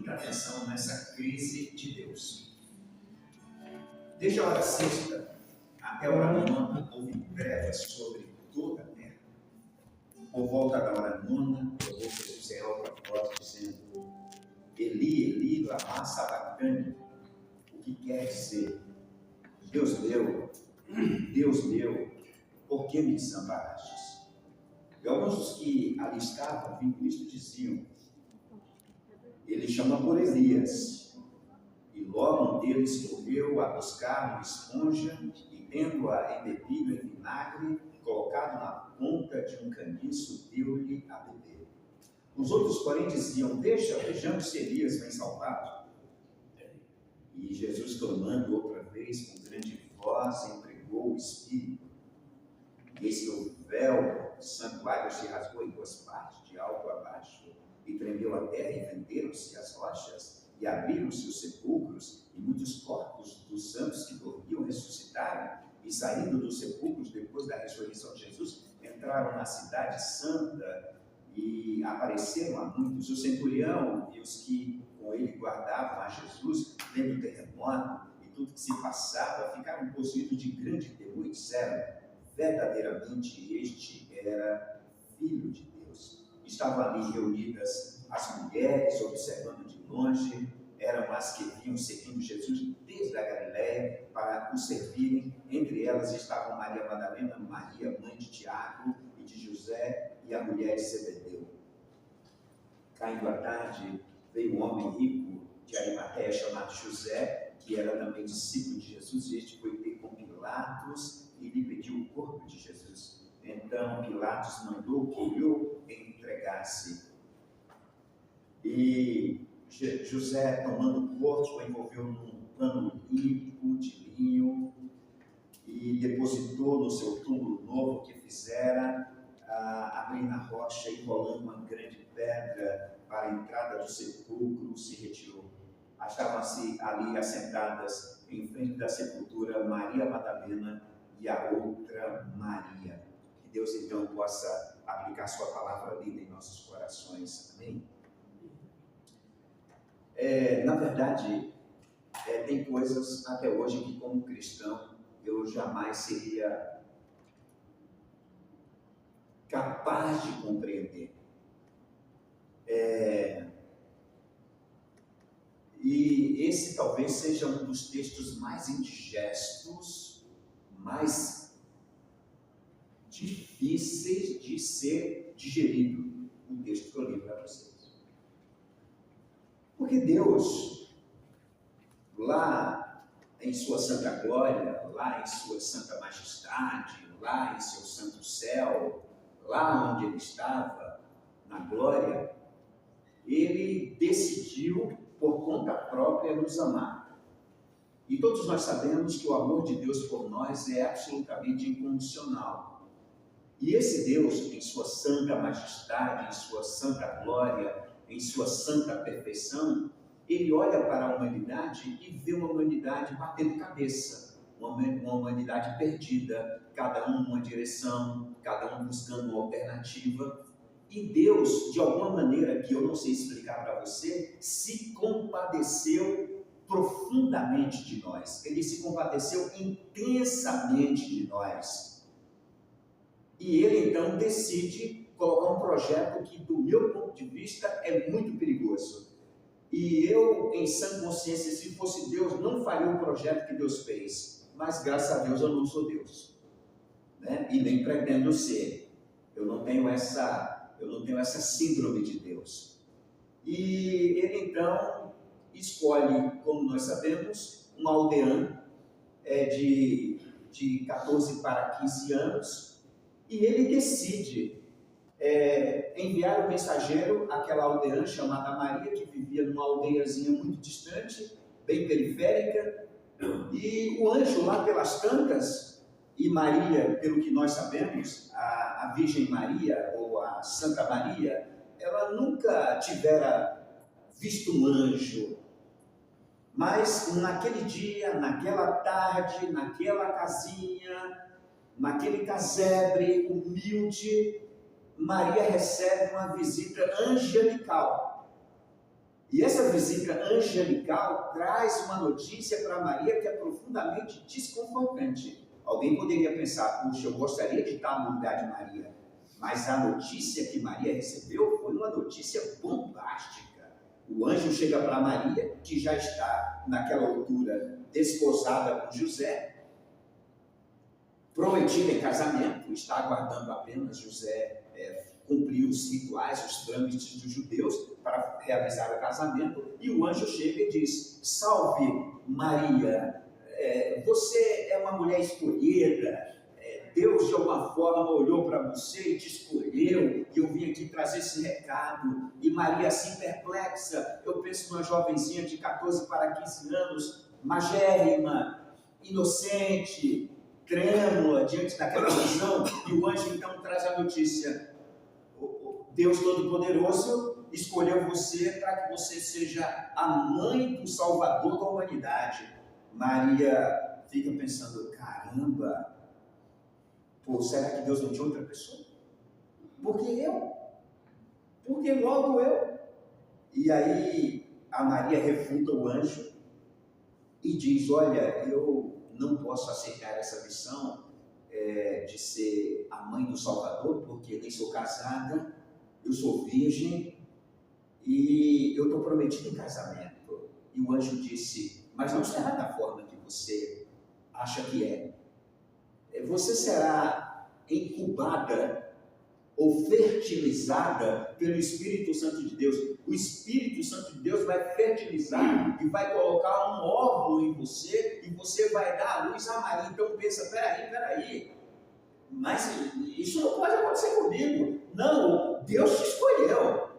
muita atenção nessa crise de Deus. Desde a hora sexta até a hora nona, houve trevas sobre toda a terra. Por volta da hora nona, eu ouvi Jesus alto a voz dizendo: Eli, Eli, lama sabachthani. O que quer dizer? Deus meu, por que me desamparastes? E alguns dos que ali estavam, vindo isto, diziam: ele chama por Elias. E logo um deles correu a buscar uma esponja e, tendo-a embebido em vinagre, colocado na ponta de um caniço, deu-lhe a beber. Os outros, porém, diziam: vejamos se Elias vem salvado. E Jesus, clamando outra vez com grande voz, entregou o Espírito. E eis que o véu do santuário se rasgou em duas partes, de alto a baixo, e tremeu a terra, e venderam-se as rochas, e abriram-se os sepulcros, e muitos corpos dos santos que dormiam ressuscitaram, e saindo dos sepulcros depois da ressurreição de Jesus, entraram na cidade santa, e apareceram a muitos. O centurião e os que com ele guardavam a Jesus, vendo o terremoto e tudo que se passava, ficaram possuídos de grande temor e disseram: verdadeiramente este era Filho de Deus. Estavam ali reunidas as mulheres, observando de longe, eram as que vinham seguindo Jesus desde a Galiléia para o servirem. Entre elas estavam Maria Madalena, Maria, mãe de Tiago e de José, e a mulher de Zebedeu. Caindo a tarde, veio um homem rico de Arimateia chamado José, que era também discípulo de Jesus, e este foi ter com Pilatos e lhe pediu o corpo de Jesus. Então Pilatos mandou que lhe entregasse. E José, tomando o corpo, envolveu num pano limpo de linho e depositou no seu túmulo novo que fizera, abrindo a rocha e rolando uma grande pedra para a entrada do sepulcro, se retirou. Achavam-se ali assentadas em frente da sepultura Maria Madalena e a outra Maria. Que Deus então possa aplicar sua palavra linda em nossos corações. Amém? Na verdade, tem coisas até hoje que, como cristão, eu jamais seria capaz de compreender. E esse talvez seja um dos textos mais indigestos, mais difíceis de ser digerido, o texto que eu li para vocês. Porque Deus, lá em sua santa glória, lá em sua santa majestade, lá em seu santo céu, lá onde ele estava, na glória, ele decidiu por conta própria nos amar. E todos nós sabemos que o amor de Deus por nós é absolutamente incondicional. E esse Deus, em sua santa majestade, em sua santa glória, em sua santa perfeição, ele olha para a humanidade e vê uma humanidade batendo cabeça, uma humanidade perdida, cada um numa direção, cada um buscando uma alternativa. E Deus, de alguma maneira que eu não sei explicar para você, se compadeceu profundamente de nós. Ele se compadeceu intensamente de nós. E ele então decide colocar um projeto que, do meu ponto de vista, é muito perigoso. E eu, em sã consciência, se fosse Deus, não faria o projeto que Deus fez. Mas, graças a Deus, eu não sou Deus, né? E nem pretendo ser. Eu não tenho essa síndrome de Deus. E ele, então, escolhe, como nós sabemos, um aldeão de 14 para 15 anos, e ele decide enviar um mensageiro àquela aldeã chamada Maria, que vivia numa aldeiazinha muito distante, bem periférica, e o anjo lá pelas tantas, e Maria, pelo que nós sabemos, a Virgem Maria, ou a Santa Maria, ela nunca tivera visto um anjo, mas naquele dia, naquela tarde, naquela casinha, naquele casebre humilde, Maria recebe uma visita angelical. E essa visita angelical traz uma notícia para Maria que é profundamente desconfortante. Alguém poderia pensar, puxa, eu gostaria de estar no lugar de Maria, mas a notícia que Maria recebeu foi uma notícia bombástica. O anjo chega para Maria, que já está naquela altura desposada com José, prometida em casamento, está aguardando apenas José cumprir os rituais, os trâmites dos judeus para realizar o casamento, e o anjo chega e diz: salve Maria, você é uma mulher escolhida, Deus de alguma forma olhou para você e te escolheu, e eu vim aqui trazer esse recado. E Maria, assim perplexa, eu penso numa jovenzinha de 14 para 15 anos, magérrima, inocente, trêmula diante daquela visão, e o anjo então traz a notícia: Deus Todo-Poderoso escolheu você para que você seja a mãe do Salvador da humanidade. Maria fica pensando: caramba, pô, será que Deus não tinha outra pessoa? Por que eu? Por que logo eu? E aí a Maria refuta o anjo e diz: olha, eu não posso aceitar essa missão de ser a mãe do Salvador, porque nem sou casada, eu sou virgem e eu estou prometida em casamento. E o anjo disse: mas não será da forma que você acha que é. Você será incubada ou fertilizada pelo Espírito Santo de Deus. O Espírito Santo de Deus vai fertilizar e vai colocar um óvulo em você, e você vai dar a luz a Maria. Então pensa: peraí, mas isso não pode acontecer comigo. Não, Deus te escolheu.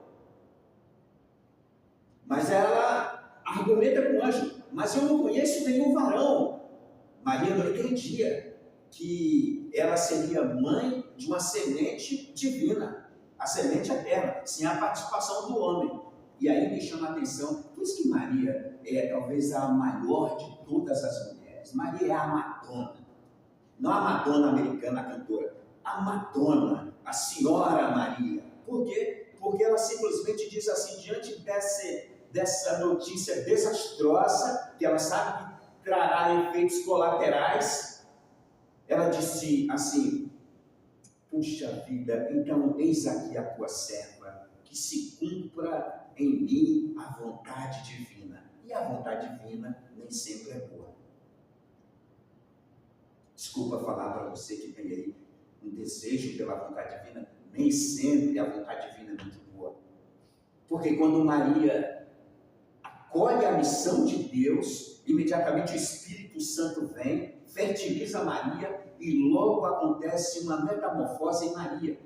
Mas ela argumenta com o anjo: mas eu não conheço nenhum varão. Maria não entendia que ela seria mãe de uma semente divina, a semente eterna, sem a participação do homem. E aí me chama a atenção, por isso que Maria é talvez a maior de todas as mulheres. Maria é a Madonna, não a Madonna americana, a cantora, a Madonna, a Senhora Maria. Por quê? Porque ela simplesmente diz assim, diante dessa notícia desastrosa, que ela sabe que trará efeitos colaterais, ela disse assim: puxa vida, então eis aqui a tua serva, que se cumpra em mim a vontade divina. E a vontade divina nem sempre é boa. Desculpa falar para você que tem aí um desejo pela vontade divina, nem sempre a vontade divina é muito boa. Porque quando Maria acolhe a missão de Deus, imediatamente o Espírito Santo vem, fertiliza Maria, e logo acontece uma metamorfose em Maria,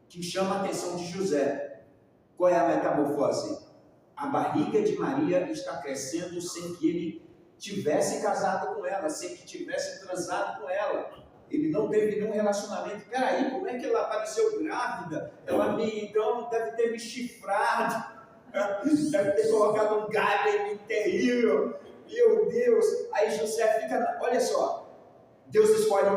que chama a atenção de José. Qual é a metamorfose? A barriga de Maria está crescendo sem que ele tivesse casado com ela, sem que tivesse transado com ela. Ele não teve nenhum relacionamento. Peraí, como é que ela apareceu grávida? Ela então deve ter me chifrado, deve ter colocado um galho em mim terrível. Meu Deus! Aí José fica, olha só, Deus escolhe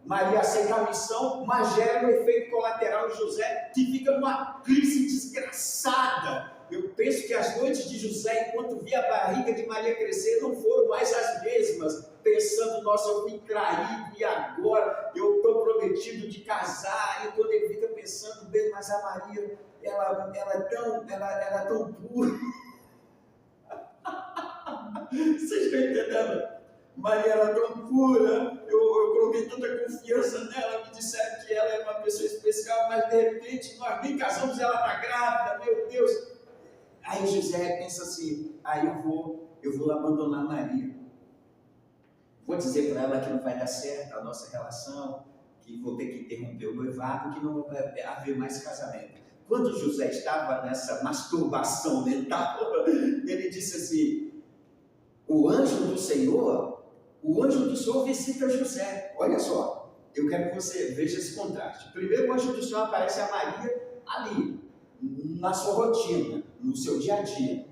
Maria aceita a missão, mas gera um efeito colateral em José, que fica numa crise desgraçada. Eu penso que as noites de José, enquanto via a barriga de Maria crescer, não foram mais as mesmas, pensando: nossa, eu fui traído e agora eu estou prometido de casar. E quando ele fica pensando: bem, mas a Maria, ela é tão pura. Vocês estão entendendo? Maria era tão pura, eu coloquei tanta confiança nela, me disseram que ela era uma pessoa especial, mas de repente nós nem casamos, ela está grávida, meu Deus. Aí José pensa assim: aí eu vou abandonar Maria, vou dizer para ela que não vai dar certo a nossa relação, que vou ter que interromper o noivado, que não vai haver mais casamento. Quando José estava nessa masturbação mental, ele disse assim: o anjo do Senhor visita José. Olha só, eu quero que você veja esse contraste. Primeiro, o anjo do Senhor aparece a Maria ali, na sua rotina, no seu dia a dia.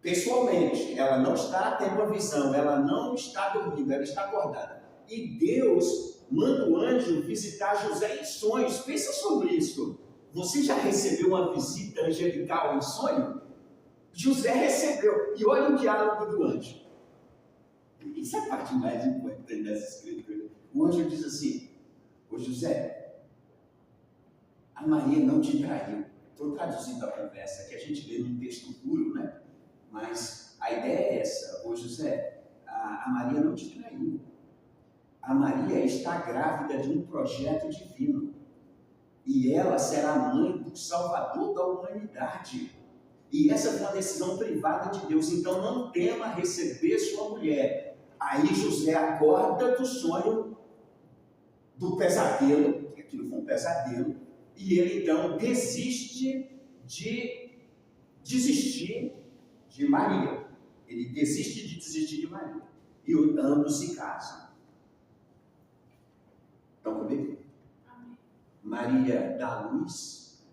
Pessoalmente, ela não está tendo uma visão, ela não está dormindo, ela está acordada. E Deus manda o anjo visitar José em sonhos. Pensa sobre isso. Você já recebeu uma visita angelical em sonho? José recebeu. E olha o diálogo do anjo. Isso é a parte mais importante dessa escritura. O anjo diz assim: ô José, a Maria não te traiu. Estou traduzindo a conversa que a gente lê num texto puro, né? Mas a ideia é essa: ô José, a Maria não te traiu. A Maria está grávida de um projeto divino. E ela será mãe do Salvador da humanidade. E essa foi uma decisão privada de Deus. Então não tema receber sua mulher. Aí José acorda do sonho, do pesadelo, que aquilo foi um pesadelo, e ele então desistir de Maria. Ele desiste de desistir de Maria. E ambos se casam. Estão comigo? Maria dá luz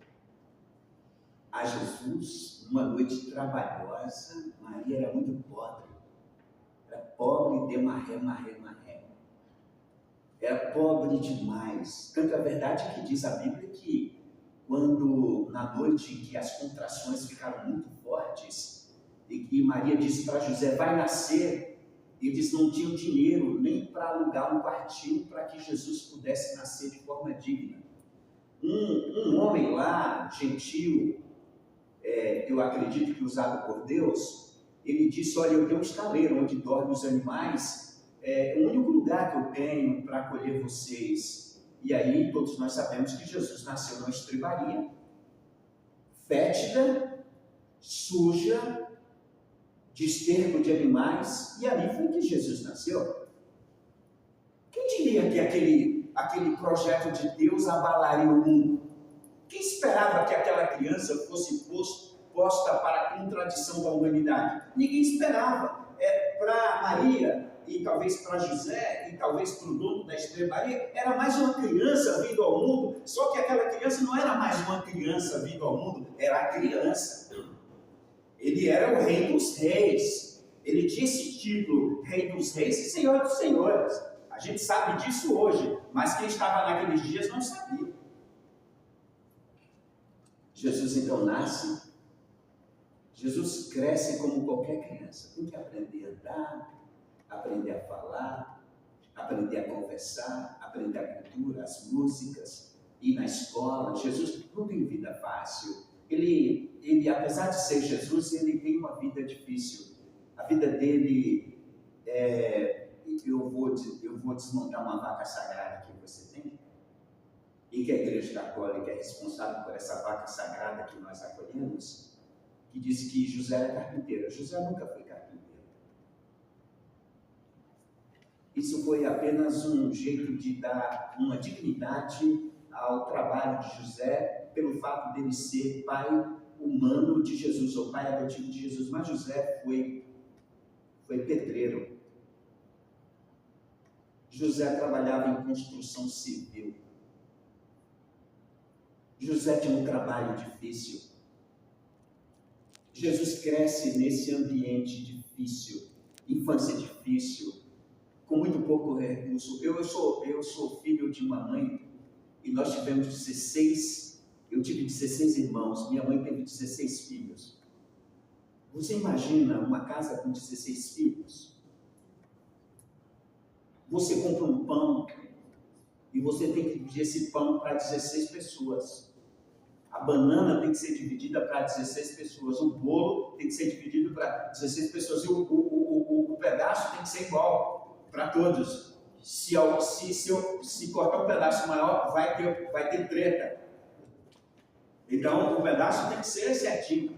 a Jesus numa noite trabalhosa. Maria era muito pobre. Era pobre de maré. Era pobre demais. Tanto é verdade que diz a Bíblia que quando na noite em que as contrações ficaram muito fortes e que Maria disse para José, vai nascer, eles não tinham dinheiro nem para alugar um quartinho para que Jesus pudesse nascer de forma digna. Um homem lá, gentil, eu acredito que usado por Deus, ele disse, olha, eu tenho um estaleiro onde dormem os animais, o único lugar que eu tenho para acolher vocês. E aí todos nós sabemos que Jesus nasceu numa estrebaria, fétida, suja, de esterco de animais, e ali foi que Jesus nasceu. Quem diria que aquele projeto de Deus abalaria o mundo? Quem esperava que aquela criança fosse posta para a contradição da humanidade? Ninguém esperava. Para Maria, e talvez para José, e talvez para o dono da estrebaria, era mais uma criança vindo ao mundo, só que aquela criança não era mais uma criança vindo ao mundo, era a criança. Ele era o Rei dos Reis. Ele tinha esse título, Rei dos Reis e Senhor dos Senhores. A gente sabe disso hoje, mas quem estava naqueles dias não sabia. Jesus então nasce. Jesus cresce como qualquer criança. Tem que aprender a andar, aprender a falar, aprender a conversar, aprender a cultura, as músicas, ir na escola. Jesus não tem vida fácil. Ele, apesar de ser Jesus, ele tem uma vida difícil. A vida dele eu vou desmontar uma vaca sagrada que você tem, e que a Igreja Católica é responsável por essa vaca sagrada que nós acolhemos, que diz que José era carpinteiro. José nunca foi carpinteiro. Isso foi apenas um jeito de dar uma dignidade ao trabalho de José, pelo fato dele ser pai humano de Jesus, ou pai adotivo de Jesus. Mas José foi pedreiro. José trabalhava em construção civil. José tinha um trabalho difícil. Jesus cresce nesse ambiente difícil, infância difícil, com muito pouco recurso. Eu sou filho de uma mãe e nós tivemos 16, eu tive 16 irmãos, minha mãe teve 16 filhos. Você imagina uma casa com 16 filhos? Você compra um pão e você tem que dividir esse pão para 16 pessoas. A banana tem que ser dividida para 16 pessoas. O bolo tem que ser dividido para 16 pessoas. E o pedaço tem que ser igual para todos. Se cortar um pedaço maior, vai ter treta. Então, o pedaço tem que ser certinho.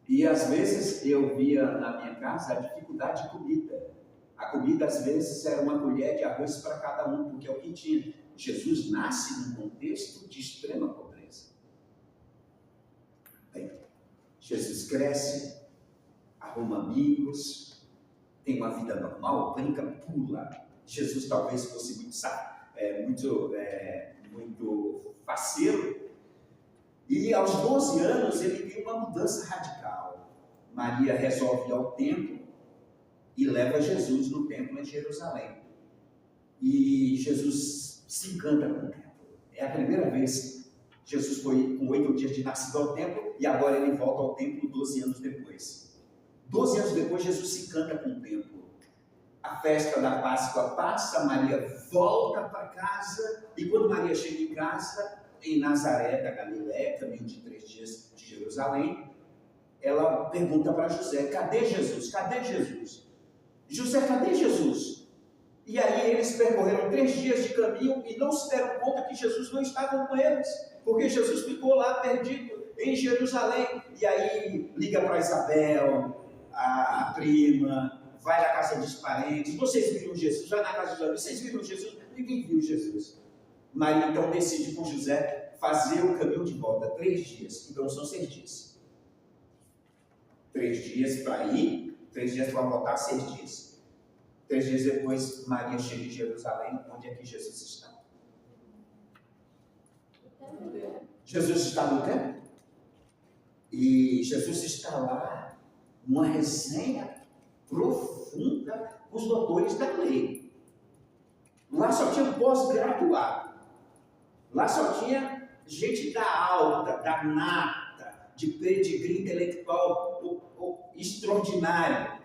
E às vezes eu via na minha casa a dificuldade de comida. A comida às vezes era uma colher de arroz para cada um, porque é o que tinha. Jesus nasce num contexto de extrema pobreza. Bem, Jesus cresce, arruma amigos, tem uma vida normal, brinca, pula. Jesus talvez fosse muito faceiro. E aos 12 anos ele tem uma mudança radical. Maria resolve ir ao templo e leva Jesus no templo em Jerusalém. E Jesus se encanta com o templo. É a primeira vez Jesus foi com 8 dias de nascido ao templo e agora ele volta ao templo 12 anos depois. 12 anos depois, Jesus se encanta com o templo. A festa da Páscoa passa, Maria volta para casa, e quando Maria chega em casa, em Nazaré da Galiléia, caminho de 3 dias de Jerusalém, ela pergunta para José: cadê Jesus? Cadê Jesus? José, cadê Jesus? E aí eles percorreram 3 dias de caminho e não se deram conta que Jesus não estava com eles, porque Jesus ficou lá perdido em Jerusalém. E aí liga para Isabel, a prima, vai na casa dos parentes: vocês viram Jesus? Vai na casa dos amigos: vocês viram Jesus? Ninguém viu Jesus. Maria então decide com José fazer o caminho de volta, 3 dias, então são 6 dias. 3 dias para ir, 3 dias para voltar, 6 dias. 3 dias depois, Maria chega em Jerusalém. Onde é que Jesus está? Jesus está no templo. E Jesus está lá, numa resenha profunda com os doutores da lei. Lá só tinha pós-graduado. Lá só tinha gente da alta, da nata, de pedigree intelectual extraordinário.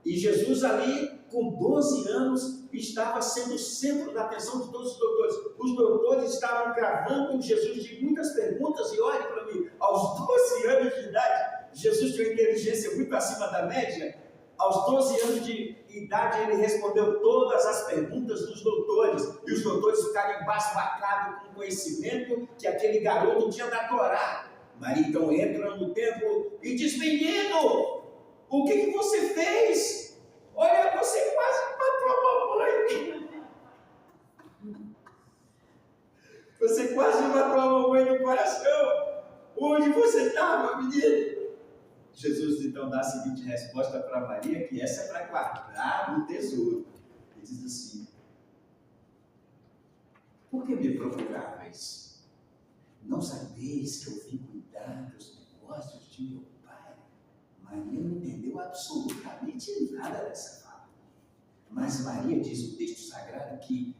E Jesus ali, com 12 anos, estava sendo o centro da atenção de todos os doutores. Os doutores estavam cravando Jesus de muitas perguntas, e olhe para mim, aos 12 anos de idade, Jesus tinha uma inteligência muito acima da média. Aos 12 anos de idade, ele respondeu todas as perguntas dos doutores, e os doutores ficaram embasbacados com o conhecimento que aquele garoto tinha da Torá. Maria então entra no templo e diz: menino, o que você fez? Olha, você quase matou a mamãe. Você quase matou a mamãe no coração. Onde você estava, menino? Jesus então dá a seguinte resposta para Maria, que essa é para guardar no tesouro. Ele diz assim: por que me procuráveis? Não sabeis que eu vim cuidar dos negócios de meu Pai? Maria não entendeu absolutamente nada dessa fala. Mas Maria, diz o texto sagrado, que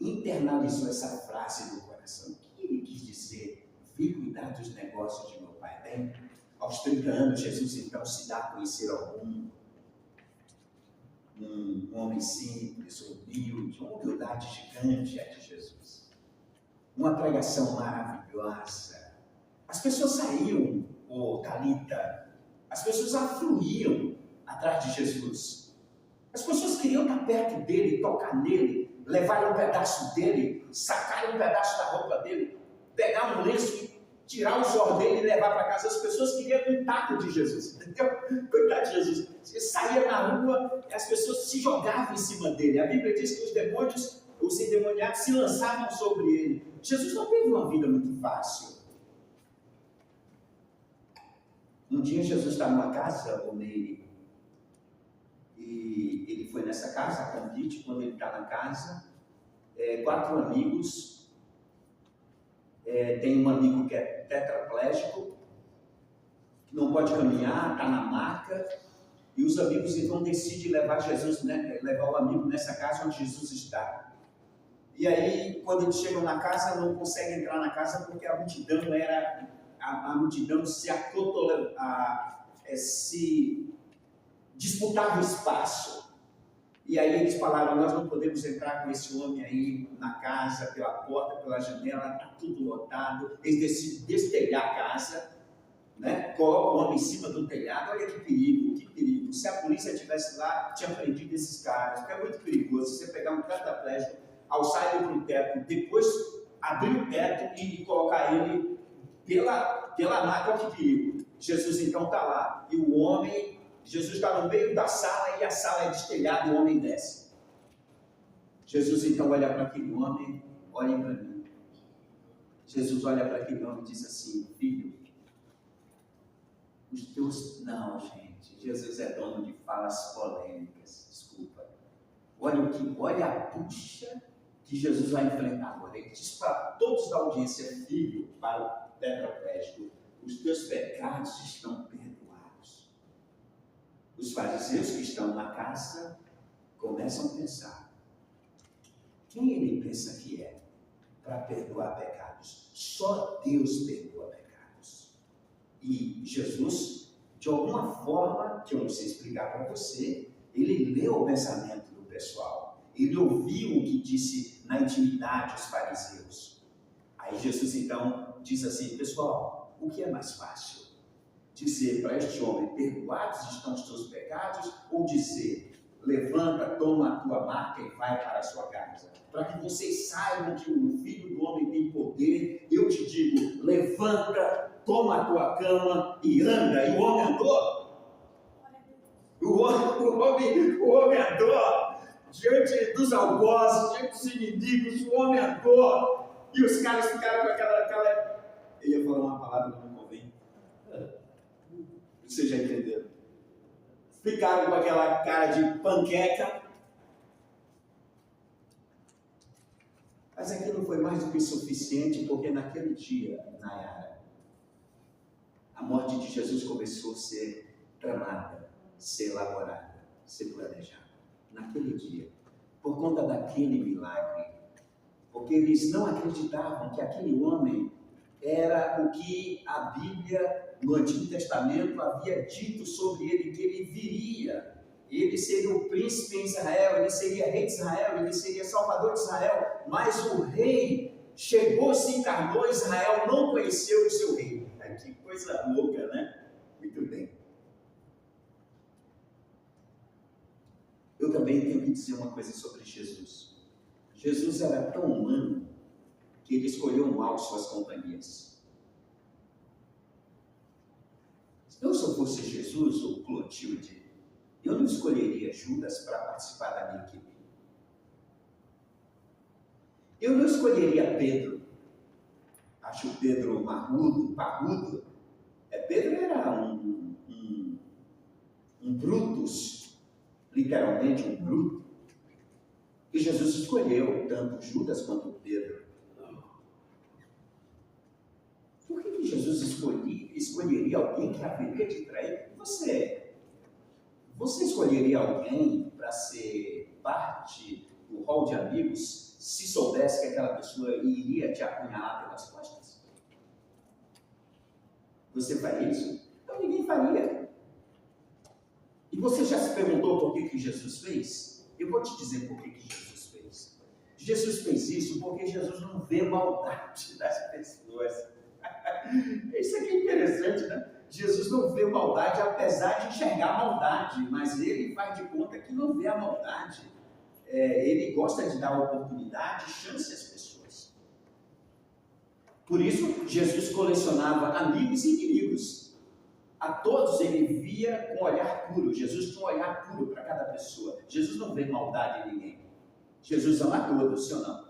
internalizou essa frase no coração. O que ele quis dizer? Vim cuidar dos negócios de meu Pai. Bem, aos 30 anos, Jesus então se dá a conhecer ao mundo. Um homem simples, humilde, uma humildade gigante é de Jesus. Uma pregação maravilhosa. As pessoas saíam, Talita, as pessoas afluíam atrás de Jesus. As pessoas queriam estar perto dele, tocar nele, levar um pedaço dele, sacar um pedaço da roupa dele, pegar um lenço e tirar o suor dele e levar para casa. As pessoas queriam um taco de Jesus, entendeu? Coitado de Jesus. Você saía na rua e as pessoas se jogavam em cima dele. A Bíblia diz que os demônios, os endemoniados, se lançavam sobre ele. Jesus não teve uma vida muito fácil. Um dia Jesus está numa casa, Ney, e ele foi nessa casa, a convite. Quando ele está na casa, 4 amigos, tem um amigo que é tetraplégico, que não pode caminhar, está na maca, e os amigos então decidem levar Jesus, levar o amigo nessa casa onde Jesus está. E aí, quando eles chegam na casa, não conseguem entrar na casa porque a multidão se disputava o espaço. E aí eles falaram: nós não podemos entrar com esse homem aí na casa, pela porta, pela janela, está tudo lotado. Eles decidem destelhar a casa, colocam o homem em cima do telhado. Olha que perigo, que perigo. Se a polícia estivesse lá, tinha prendido esses caras, porque é muito perigoso você pegar um tetraplégico, alçar ele para o teto, depois abrir o teto e colocar ele pela maca. Olha que perigo. Jesus então está lá, e o homem, Jesus está no meio da sala, e a sala é destelhada, e o homem desce. Jesus então olha para aquele homem: olhem para mim. Jesus olha para aquele homem e diz assim: filho, os teus... Não, gente, Jesus é dono de falas polêmicas, desculpa. Olha a bucha que Jesus vai enfrentar agora. Ele diz para todos da audiência: filho, para o tetraplégico, os teus pecados estão perdoados. Os fariseus que estão na casa começam a pensar: quem ele pensa que é? para perdoar pecados. Só Deus perdoa pecados. E Jesus, de alguma forma, que eu não sei explicar para você, ele leu o pensamento do pessoal. Ele ouviu o que disse na intimidade os fariseus. Aí Jesus então diz assim: pessoal, o que é mais fácil? Dizer para este homem: perdoados estão os teus pecados, ou dizer: levanta, toma a tua maca e vai para a sua casa? Para que vocês saibam que o Filho do Homem tem poder, eu te digo: levanta, toma a tua cama e anda. E o homem andou. O homem andou diante dos algozes, diante dos inimigos. O homem andou. E os caras ficaram com aquela... Eu ia falar uma palavra que não convém. Vocês já entenderam? Ficaram com aquela cara de panqueca. Mas aquilo foi mais do que suficiente, porque naquele dia, Nayara, a morte de Jesus começou a ser tramada, ser elaborada, ser planejada. Naquele dia, por conta daquele milagre, porque eles não acreditavam que aquele homem era o que a Bíblia, no Antigo Testamento, havia dito sobre ele, que ele viria. Ele seria o príncipe em Israel, ele seria rei de Israel, ele seria salvador de Israel. Mas o rei chegou, se encarnou, Israel não conheceu o seu rei. Que coisa louca, né? Muito bem. Eu também tenho que dizer uma coisa sobre Jesus. Jesus era tão humano que ele escolheu mal suas companhias. Se eu fosse Jesus ou Clotilde, eu não escolheria Judas para participar da minha equipe. Eu não escolheria Pedro. Acho Pedro marrudo, parrudo. Pedro era um Brutus, literalmente um bruto. E Jesus escolheu tanto Judas quanto Pedro. Por que Jesus escolheria alguém que haveria de trair? Você escolheria alguém para ser parte do hall de amigos se soubesse que aquela pessoa iria te apunhalar pelas costas? Você faria isso? Então ninguém faria. E você já se perguntou por que Jesus fez? Eu vou te dizer por que Jesus fez. Jesus fez isso porque Jesus não vê maldade das pessoas. Isso aqui é interessante, né? Jesus não vê maldade, apesar de enxergar maldade, mas ele faz de conta que não vê a maldade. Ele gosta de dar oportunidade, chance às pessoas. Por isso, Jesus colecionava amigos e inimigos. A todos ele via com um olhar puro. Jesus tinha um olhar puro para cada pessoa. Jesus não vê maldade em ninguém. Jesus ama todos, sim ou não?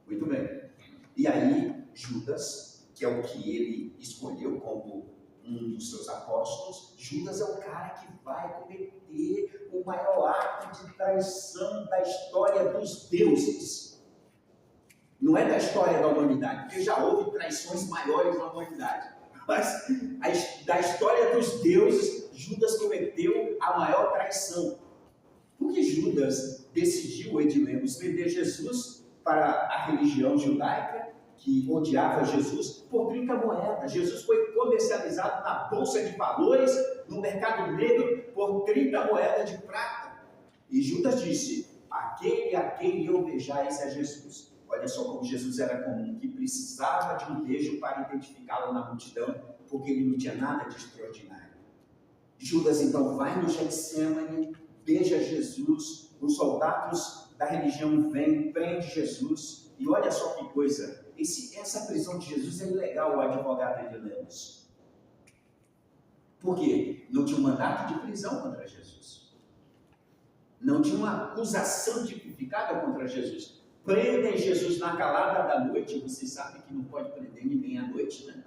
Muito bem. E aí, Judas, que é o que ele escolheu como um dos seus apóstolos, Judas é o cara que vai cometer o maior ato de traição da história dos deuses. Não é da história da humanidade, porque já houve traições maiores na humanidade. Mas da história dos deuses, Judas cometeu a maior traição. Porque Judas decidiu, Edilemos, vender Jesus para a religião judaica, que odiava Jesus, por 30 moedas. Jesus foi comercializado na Bolsa de Valores, no mercado negro, por 30 moedas de prata. E Judas disse: aquele a quem eu beijar, esse é Jesus. Olha só como Jesus era comum, que precisava de um beijo para identificá-lo na multidão, porque ele não tinha nada de extraordinário. Judas então vai no Getsemane, beija Jesus, os soldados da religião vêm, prende Jesus, e olha só que coisa, essa prisão de Jesus é ilegal, o advogado de Lemos. Por quê? Não tinha um mandato de prisão contra Jesus. Não tinha uma acusação tipificada contra Jesus. Prendem Jesus na calada da noite. Vocês sabem que não pode prender ninguém à noite, né?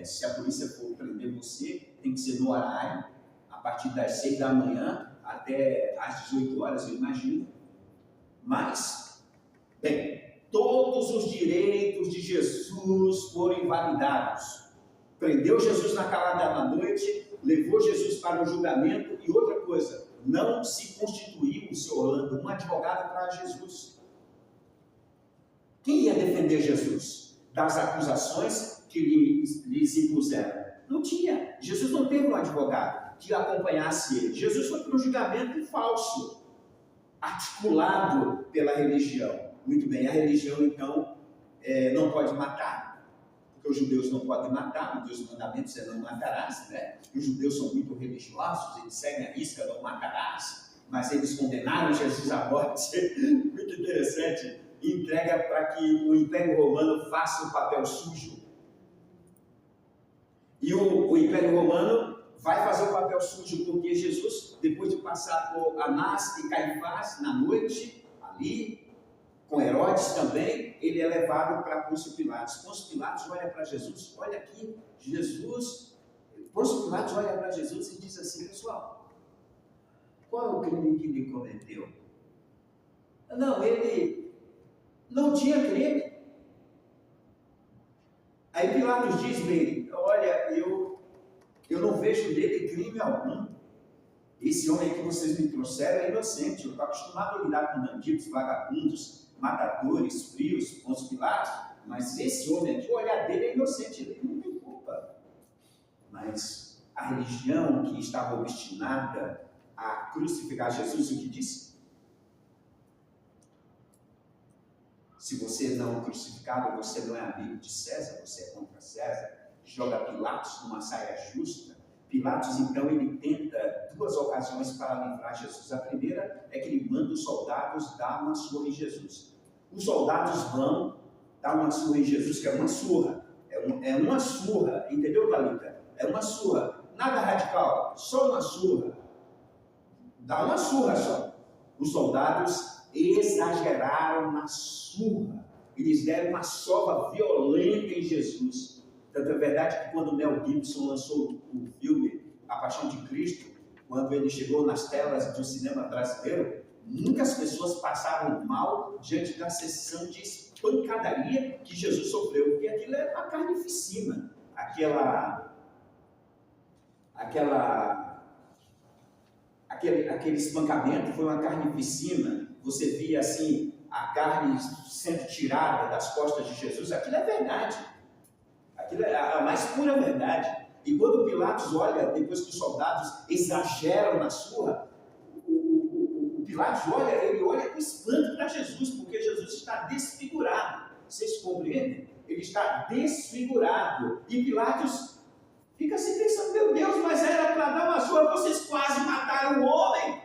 Se a polícia for prender você, tem que ser no horário, a partir das 6 da manhã até às 18 horas, eu imagino. Mas, bem, todos os direitos de Jesus foram invalidados. Prendeu Jesus na calada da noite, levou Jesus para o julgamento e outra coisa, não se constituiu o seu Orlando um advogado para Jesus. Quem ia defender Jesus das acusações que lhes impuseram? Não tinha. Jesus não teve um advogado que acompanhasse ele. Jesus foi para um julgamento falso, articulado pela religião. Muito bem, a religião então não pode matar, porque os judeus não podem matar, um dos mandamentos é não matarás, né? Os judeus são muito religiosos, eles seguem a risca, não matarás, mas eles condenaram Jesus à morte. Muito interessante. Entrega para que o Império Romano faça o papel sujo. E o Império Romano vai fazer o papel sujo porque Jesus, depois de passar por Anás e Caifás na noite, ali, com Herodes também, ele é levado para Pôncio Pilatos. Pôncio Pilatos olha para Jesus, olha aqui, Jesus. Pôncio Pilatos olha para Jesus e diz assim: pessoal, qual é o crime que ele cometeu? Não, ele não tinha crime. Aí Pilatos diz bem: olha, eu não vejo nele crime algum. Esse homem que vocês me trouxeram é inocente. Eu estou acostumado a lidar com bandidos, vagabundos, matadores, frios, Pôncio Pilatos, mas esse homem aqui, o olhar dele é inocente, ele não tem culpa. Mas a religião que estava obstinada a crucificar Jesus, o que disse? Se você não é crucificado, você não é amigo de César, você é contra César. Joga Pilatos numa saia justa. Pilatos, então, ele tenta duas ocasiões para livrar Jesus. A primeira é que ele manda os soldados dar uma surra em Jesus. Os soldados vão dar uma surra em Jesus, que é uma surra. É uma surra, entendeu, Thalita? É uma surra. Nada radical, só uma surra. Dá uma surra só. Os soldados exageraram na surra. Eles deram uma sova violenta em Jesus. Tanto é verdade que quando Mel Gibson lançou o filme A Paixão de Cristo, quando ele chegou nas telas do cinema brasileiro, muitas pessoas passaram mal diante da sessão de espancadaria que Jesus sofreu, porque aquilo é uma carnificina. Aquele espancamento foi uma carnificina. Você via assim a carne sendo tirada das costas de Jesus. Aquilo é verdade. Aquilo é a mais pura verdade. E quando Pilatos olha, depois que os soldados exageram na surra, o Pilatos olha, ele olha com espanto para Jesus, porque Jesus está desfigurado. Vocês compreendem? Ele está desfigurado. E Pilatos fica assim pensando: meu Deus, mas era para dar uma surra, vocês quase mataram o homem.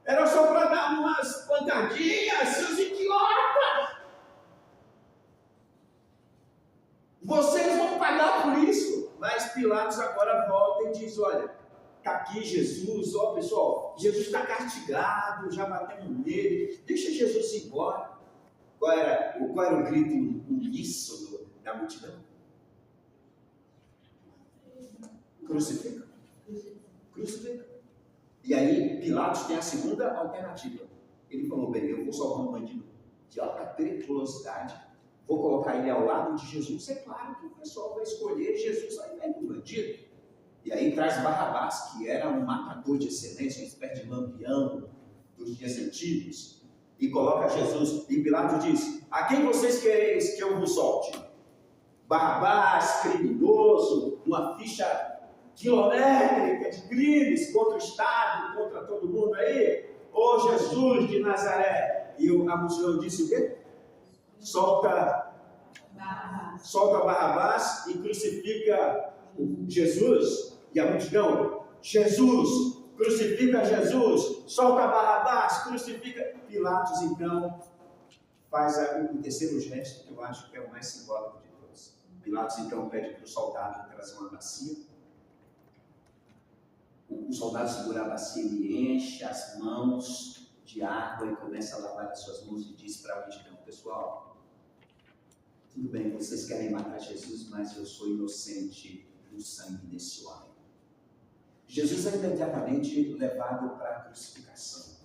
Era só para dar umas pancadinhas, seus idiotas. Vocês vão pagar por isso. Mas Pilatos agora volta e diz: olha, está aqui Jesus, ó pessoal, Jesus está castigado, já batemos nele, deixa Jesus ir embora. Qual era o grito uníssono da multidão? Crucifica. Crucifica. E aí Pilatos tem a segunda alternativa. Ele falou: bem, eu vou salvar um bandido de alta periculosidade, vou colocar ele ao lado de Jesus. É claro que o pessoal vai escolher Jesus ao invés do bandido. E aí traz Barrabás, que era um matador de excelência, uma espécie de lampião dos dias antigos, e coloca Jesus. E Pilatos diz: a quem vocês querem que eu vos solte? Barrabás, criminoso, uma ficha quilométrica de crimes contra o Estado, contra todo mundo aí, ou Jesus de Nazaré? E a multidão disse o quê? Solta Barrabás e crucifica Jesus. E a multidão: Jesus, crucifica Jesus, solta Barrabás, crucifica. Pilatos então faz o terceiro gesto, que eu acho que é o mais simbólico de todos. Pilatos então pede para o soldado trazer uma bacia. O soldado segura a bacia, ele enche as mãos de água e começa a lavar as suas mãos e diz para a multidão: pessoal, tudo bem, vocês querem matar Jesus, mas eu sou inocente do sangue desse homem. Jesus é imediatamente levado para a crucificação.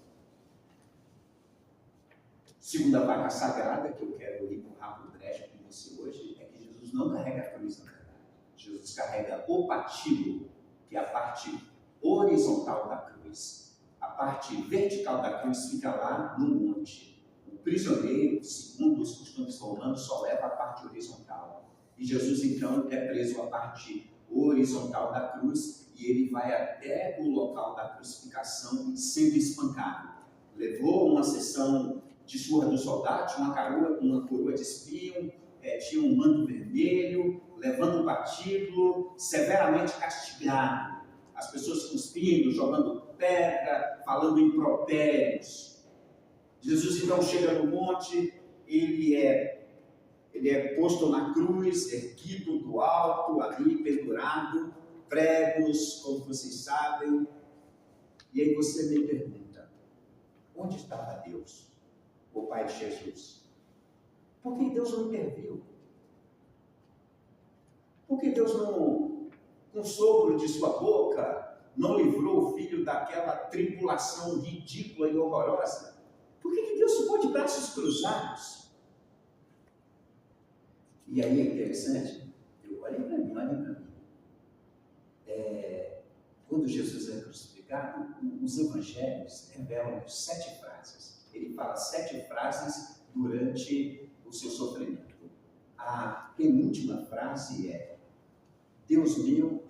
Segunda vaca sagrada que eu quero empurrar para o brejo com você hoje é que Jesus não carrega a cruz, na verdade. Jesus carrega o patíbulo, que é a parte horizontal da cruz. A parte vertical da cruz fica lá no monte. O prisioneiro, segundo os costumes romanos, só leva a parte horizontal. E Jesus, então, é preso a parte horizontal da cruz e ele vai até o local da crucificação sendo espancado. Levou uma sessão de surra dos soldados, uma coroa de espinho, tinha um manto vermelho, levando o patíbulo, severamente castigado. As pessoas cuspindo, jogando pedra, falando impropérios. Jesus então chega no monte, ele é posto na cruz, erguido do alto, ali pendurado, pregos, como vocês sabem. E aí você me pergunta, onde estava Deus, o Pai de Jesus? Por que Deus não interviu? Por que Deus não, com o sopro de sua boca, não livrou o filho daquela tribulação ridícula e horrorosa? Por que Deus ficou de braços cruzados? E aí é interessante, olhem para mim. Quando Jesus é crucificado, os evangelhos revelam 7 frases. Ele fala 7 frases durante o seu sofrimento. A penúltima frase é: Deus meu,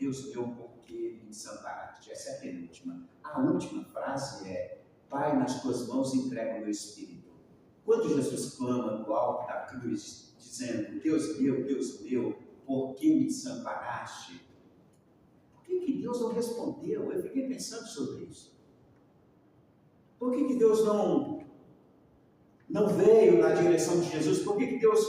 por que me desamparaste? Essa é a penúltima. A última frase é: Pai, nas tuas mãos entrego o meu espírito. Quando Jesus clama do alto da cruz, dizendo: Deus meu, por que me desamparaste? Por que Deus não respondeu? Eu fiquei pensando sobre isso. Por que Deus não veio na direção de Jesus? Por que Deus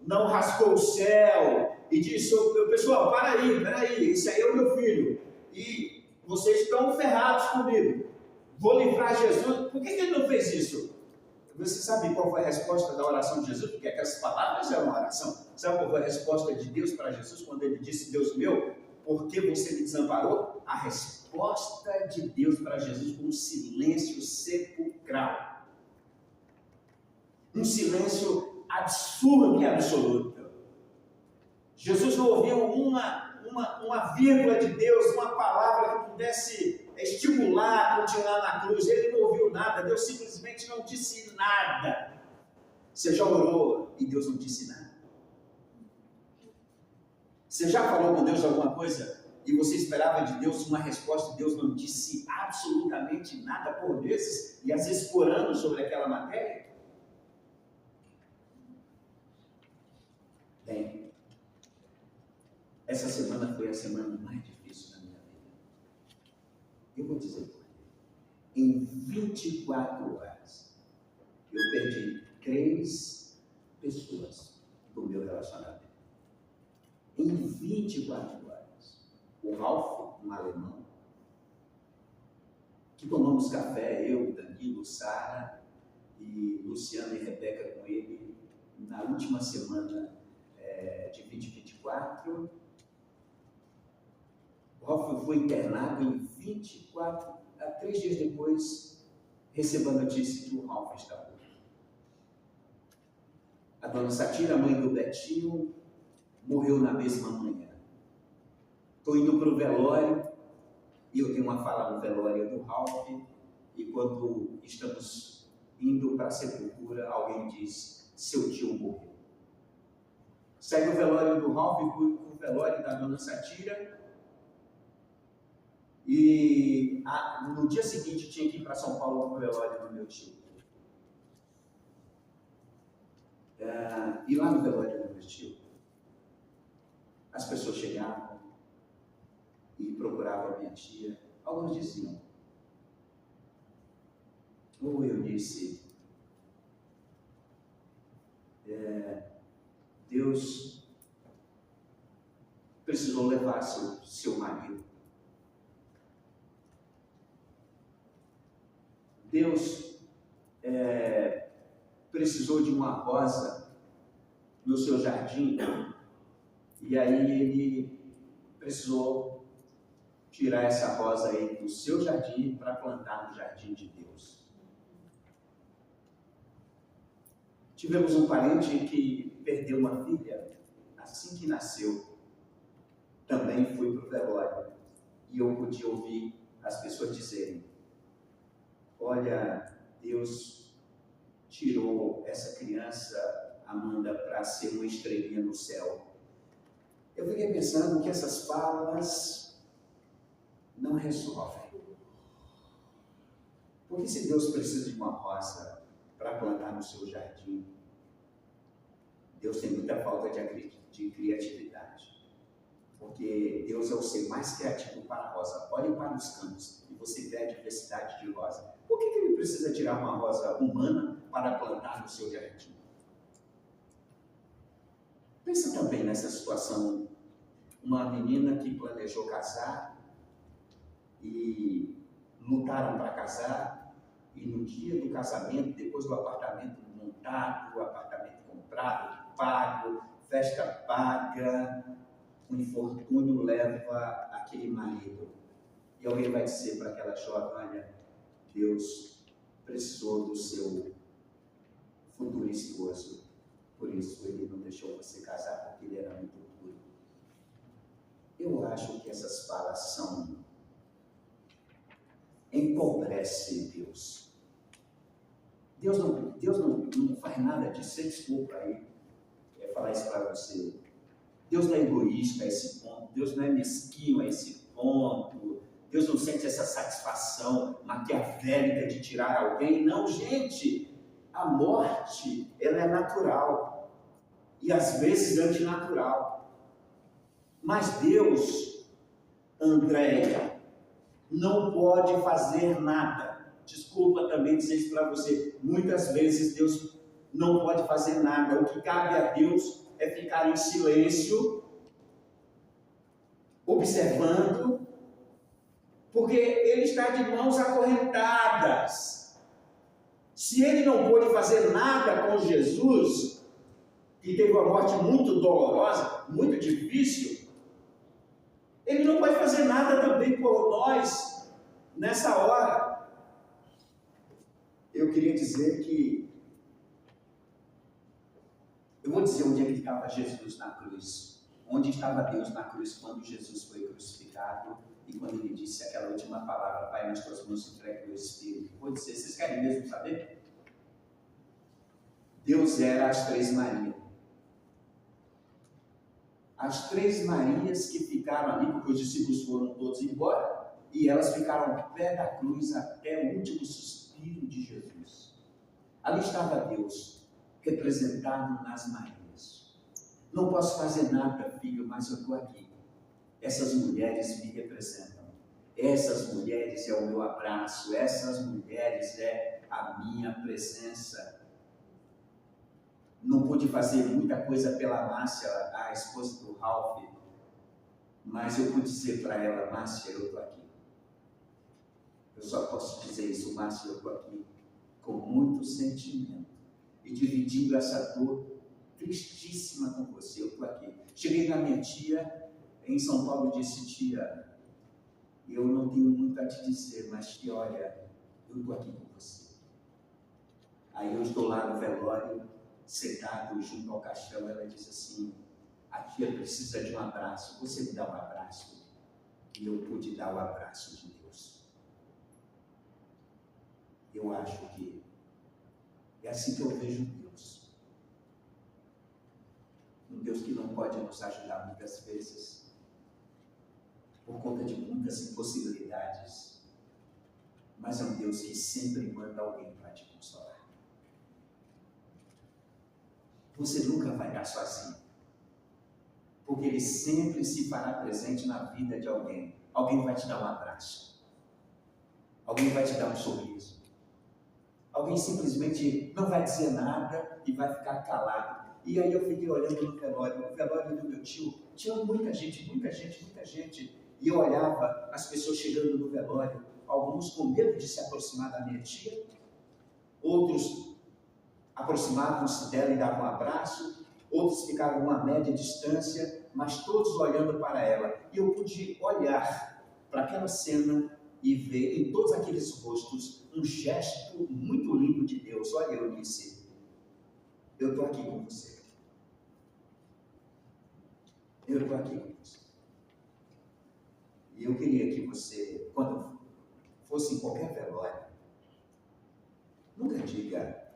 não rascou o céu e disse: pessoal, para aí, esse aí é o meu filho, e vocês estão ferrados comigo, vou livrar Jesus? Por que ele não fez isso? Você sabe qual foi a resposta da oração de Jesus? Porque aquelas palavras eram uma oração. Sabe qual foi a resposta de Deus para Jesus quando ele disse: Deus meu, por que você me desamparou? A resposta de Deus para Jesus foi um silêncio sepulcral. Um silêncio absurdo e absoluto. Jesus não ouviu uma vírgula de Deus, uma palavra que pudesse estimular, continuar na cruz. Ele não ouviu nada, Deus simplesmente não disse nada. Você já orou e Deus não disse nada? Você já falou com Deus alguma coisa e você esperava de Deus uma resposta e Deus não disse absolutamente nada por vezes, e às vezes por anos sobre aquela matéria? Bem, essa semana foi a semana mais difícil da minha vida. Eu vou dizer por quê. Em 24 horas, eu perdi 3 pessoas do meu relacionamento. Em 24 horas. O Ralph, um alemão, que tomamos café, eu, Danilo, Sara e Luciana e Rebeca com ele, na última semana de 2024. O Ralph foi internado em 24, 3 dias depois, recebo a notícia que o Ralph está morto. A dona Satira, mãe do Betinho, morreu na mesma manhã. Estou indo para o velório, e eu tenho uma fala no velório do Ralph, e quando estamos indo para a sepultura, alguém diz: seu tio morreu. Saí do velório do Ralph e fui para o velório da dona Satira, e no dia seguinte tinha que ir para São Paulo para o velório do meu tio. E lá no velório do meu tio, as pessoas chegavam e procuravam a minha tia. Alguns diziam, ou eu disse, Deus precisou levar seu marido. Deus precisou de uma rosa no seu jardim, e aí ele precisou tirar essa rosa aí do seu jardim para plantar no jardim de Deus. Tivemos um parente que perdeu uma filha assim que nasceu. Também fui para o velório e eu podia ouvir as pessoas dizerem: olha, Deus tirou essa criança, Amanda, para ser uma estrelinha no céu? Eu fiquei pensando que essas falas não resolvem. Porque se Deus precisa de uma rosa para plantar no seu jardim, Deus tem muita falta de criatividade. Porque Deus é o ser mais criativo para a rosa. Olhe para os campos e você vê a diversidade de rosa. Por que ele precisa tirar uma rosa humana para plantar no seu jardim? Pensa também nessa situação. Uma menina que planejou casar e lutaram para casar, e no dia do casamento, depois do apartamento montado, o apartamento comprado, pago, festa paga, o infortúnio leva aquele marido. E alguém vai dizer para aquela jovem: olha, Deus precisou do seu futuro esposo, por isso ele não deixou você casar, porque ele era muito puro. Eu acho que essas falas empobrecem Deus. Deus não faz nada disso. Você desculpa aí falar isso para você. Deus não é egoísta a esse ponto. Deus não é mesquinho a esse ponto. Deus não sente essa satisfação maquiavélica de tirar alguém. Não, gente. A morte, ela é natural. E às vezes antinatural. Mas Deus, Andréia, não pode fazer nada. Desculpa também dizer isso para você. Muitas vezes Deus não pode fazer nada. O que cabe a Deus é ficar em silêncio, observando, porque Ele está de mãos acorrentadas. Se Ele não pôde fazer nada com Jesus, que teve uma morte muito dolorosa, muito difícil, Ele não pode fazer nada também por nós nessa hora. Eu queria dizer que eu vou dizer onde é que estava Jesus na cruz. Onde estava Deus na cruz quando Jesus foi crucificado e quando ele disse aquela última palavra: Pai, nas tuas mãos entrego o meu espírito. Vou dizer, vocês querem mesmo saber? Deus era as Três Marias. As Três Marias que ficaram ali, porque os discípulos foram todos embora, e elas ficaram ao pé da cruz até o último suspiro de Jesus. Ali estava Deus, representado nas Marias. Não posso fazer nada, filho, mas eu estou aqui. Essas mulheres me representam. Essas mulheres é o meu abraço. Essas mulheres é a minha presença. Não pude fazer muita coisa pela Márcia, a esposa do Ralph, mas eu pude dizer para ela: Márcia, eu estou aqui. Eu só posso dizer isso: Márcia, eu estou aqui com muito sentimento e dividindo essa dor tristíssima com você. Eu estou aqui. Cheguei na minha tia em São Paulo e disse: tia, eu não tenho muito a te dizer, mas que olha, eu estou aqui com você. Aí eu estou lá no velório, sentado junto ao caixão. Ela disse assim: a tia precisa de um abraço, você me dá um abraço? E eu pude dar o abraço de Deus. Eu acho que é assim que eu vejo Deus. Um Deus que não pode nos ajudar muitas vezes, por conta de muitas impossibilidades, mas é um Deus que sempre manda alguém para te consolar. Você nunca vai estar sozinho, porque Ele sempre se fará presente na vida de alguém. Alguém vai te dar um abraço, alguém vai te dar um sorriso, alguém simplesmente não vai dizer nada e vai ficar calado. E aí eu fiquei olhando no velório do meu tio, tinha muita gente, e eu olhava as pessoas chegando no velório, alguns com medo de se aproximar da minha tia, outros aproximavam-se dela e davam um abraço, outros ficavam a uma média distância, mas todos olhando para ela. E eu pude olhar para aquela cena e ver em todos aqueles rostos um gesto muito lindo de Deus. Olha, eu disse: eu estou aqui com você. Eu estou aqui com você. E eu queria que você, quando fosse em qualquer velório, nunca diga: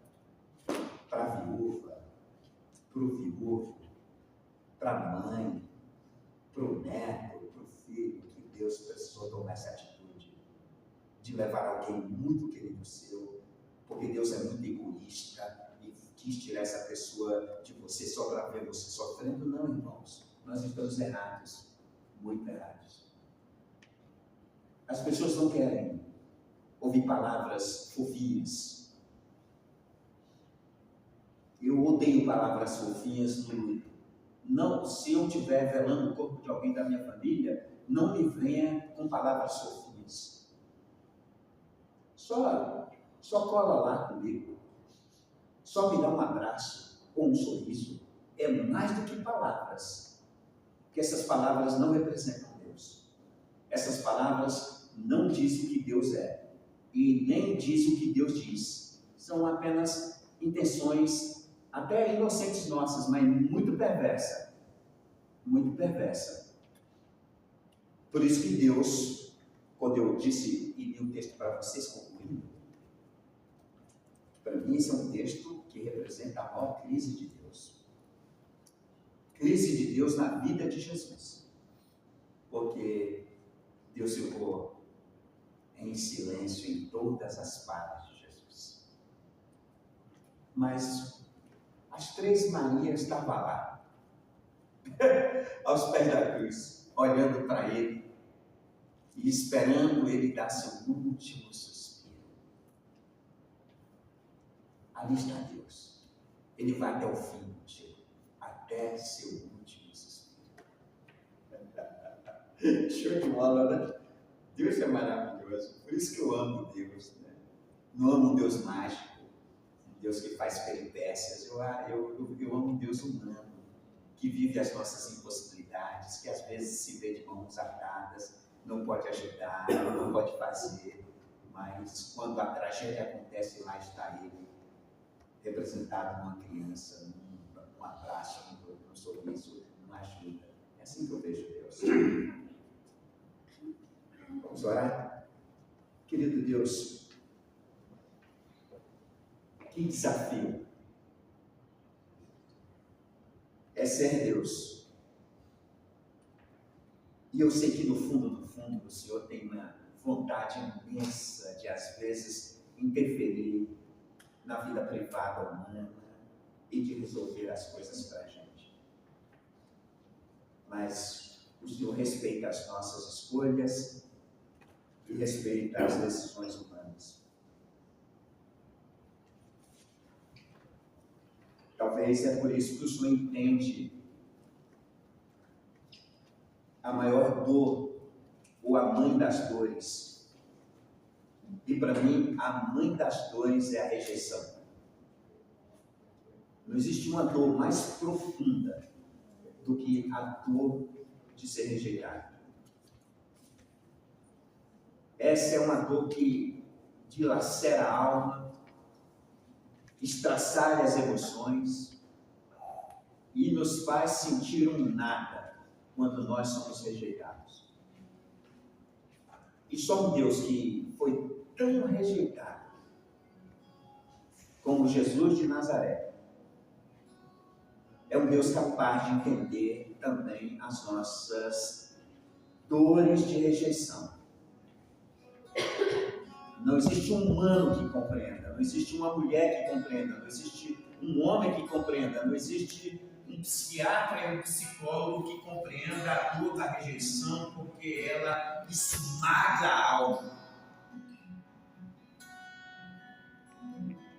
para o viúvo, para a mãe, para o neto, para o filho, que Deus precisou tomar essa atitude de levar alguém muito querido seu, porque Deus é muito egoísta e quis tirar essa pessoa de você só para ver você sofrendo. Não, irmãos, nós estamos errados, muito errados. As pessoas não querem ouvir palavras fofinhas. Eu odeio palavras fofinhas no... Não, se eu estiver velando o corpo de alguém da minha família, não me venha com palavras fofinhas. Só cola lá comigo. Só me dá um abraço ou um sorriso. É mais do que palavras. Porque essas palavras não representam Deus. Essas palavras não dizem o que Deus é. E nem dizem o que Deus diz. São apenas intenções até inocentes nossas, mas muito perversa. Muito perversa. Por isso que Deus, quando eu disse e li um texto para vocês concluindo, para mim esse é um texto que representa a maior crise de Deus. Crise de Deus na vida de Jesus. Porque Deus ficou em silêncio em todas as partes de Jesus. Mas as três Marias estavam lá, aos pés da cruz, olhando para ele e esperando ele dar seu último suspiro. Ali está Deus. Ele vai até o fim contigo, até seu último suspiro. Show de bola, né? Deus é maravilhoso. Por isso que eu amo Deus, né? Não amo um Deus mágico, um Deus que faz peripécias. Eu amo um Deus humano, que vive as nossas impossibilidades, que às vezes se vê de mãos atadas, não pode ajudar, não pode fazer, mas quando a tragédia acontece, lá está ele, representado numa criança, num abraço, num sorriso, numa ajuda. É assim que eu vejo Deus. Vamos orar? Querido Deus, que desafio é ser Deus. E eu sei que no fundo, o Senhor tem uma vontade imensa de, às vezes, interferir na vida privada humana e de resolver as coisas para a gente. Mas o Senhor respeita as nossas escolhas e respeita as decisões humanas. Talvez é por isso que o Senhor entende a maior dor, ou a mãe das dores. E para mim, a mãe das dores é a rejeição. Não existe uma dor mais profunda do que a dor de ser rejeitado. Essa é uma dor que dilacera a alma, estraçalha as emoções e nos faz sentir um nada quando nós somos rejeitados. E só um Deus que foi tão rejeitado como Jesus de Nazaré é um Deus capaz de entender também as nossas dores de rejeição. Não existe um humano que compreenda, não existe uma mulher que compreenda, não existe um homem que compreenda, não existe um psiquiatra e um psicólogo que compreenda a dor da rejeição, porque ela esmaga a alma.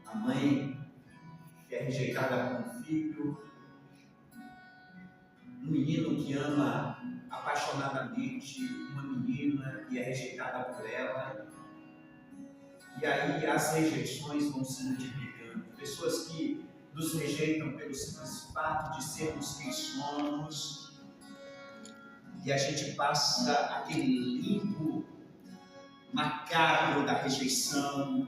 A mãe que é rejeitada por um filho, um menino que ama apaixonadamente uma menina e é rejeitada por ela. E aí as rejeições vão se multiplicando. Pessoas que nos rejeitam pelo simples fato de sermos quem somos. E a gente passa aquele limbo macabro da rejeição,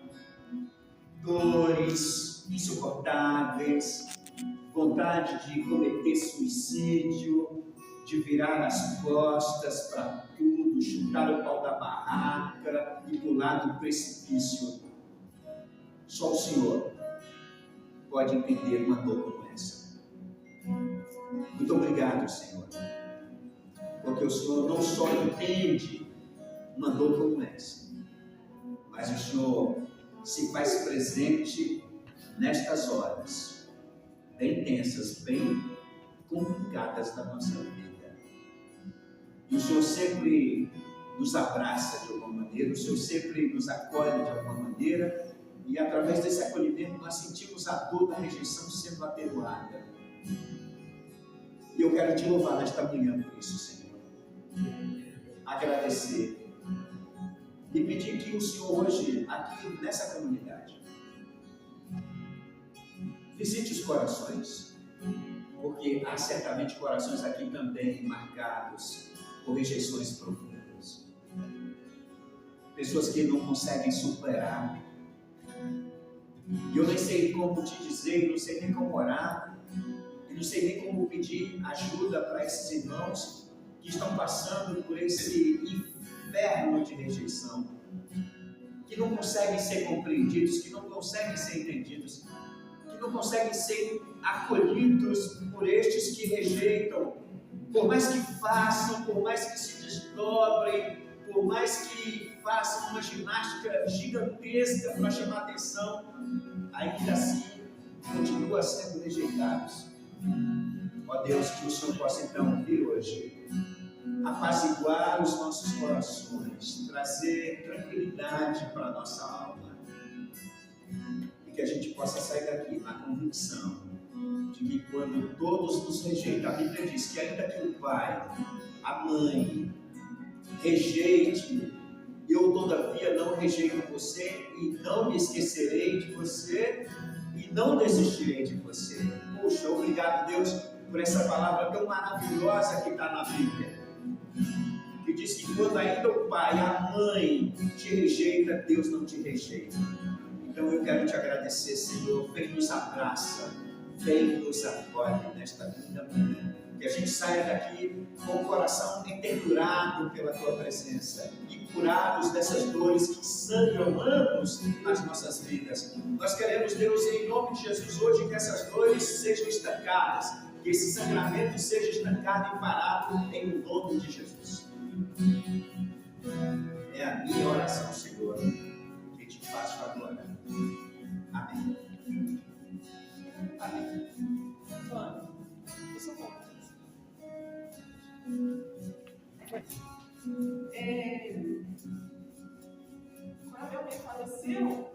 dores insuportáveis, vontade de cometer suicídio, de virar as costas para tudo, chutar o pau da barraca e pular do precipício. Só o Senhor pode entender uma dor como essa. Muito obrigado, Senhor, porque o Senhor não só entende uma dor como essa, mas o Senhor se faz presente nestas horas bem tensas, bem complicadas da nossa vida. E o Senhor sempre nos abraça de alguma maneira, o Senhor sempre nos acolhe de alguma maneira, e através desse acolhimento nós sentimos a dor da rejeição sendo atenuada. E eu quero te louvar nesta manhã por isso, Senhor. Agradecer e pedir que o Senhor hoje, aqui nessa comunidade, visite os corações, porque há certamente corações aqui também marcados por rejeições profundas. Pessoas que não conseguem superar. E eu nem sei como te dizer, não sei nem como orar, e não sei nem como pedir ajuda para esses irmãos que estão passando por esse inferno de rejeição, que não conseguem ser compreendidos, que não conseguem ser entendidos, que não conseguem ser acolhidos por estes que rejeitam, por mais que façam, por mais que se desdobrem, por mais que façam uma ginástica gigantesca para chamar atenção, ainda assim continuam sendo rejeitados. Ó Deus, que o Senhor possa então vir hoje apaziguar os nossos corações, trazer tranquilidade para a nossa alma, e que a gente possa sair daqui na convicção de que quando todos nos rejeitam, a Bíblia diz que ainda que o pai, a mãe rejeite, eu todavia não rejeito você e não me esquecerei de você e não desistirei de você. Poxa, obrigado, Deus, por essa palavra tão maravilhosa que está na Bíblia, que diz que quando ainda o pai, a mãe te rejeita, Deus não te rejeita. Então eu quero te agradecer, Senhor, vem nos abraça, vem nos acolhe nesta linda manhã, que a gente saia daqui com o coração entendurado pela tua presença e curados dessas dores que sangram anos nas nossas vidas. Nós queremos, Deus, em nome de Jesus, hoje que essas dores sejam estancadas, que esse sangramento seja estancado e parado em nome de Jesus. É a minha oração, Senhor, que te faço agora. Amém. Amém. Quando meu pai faleceu,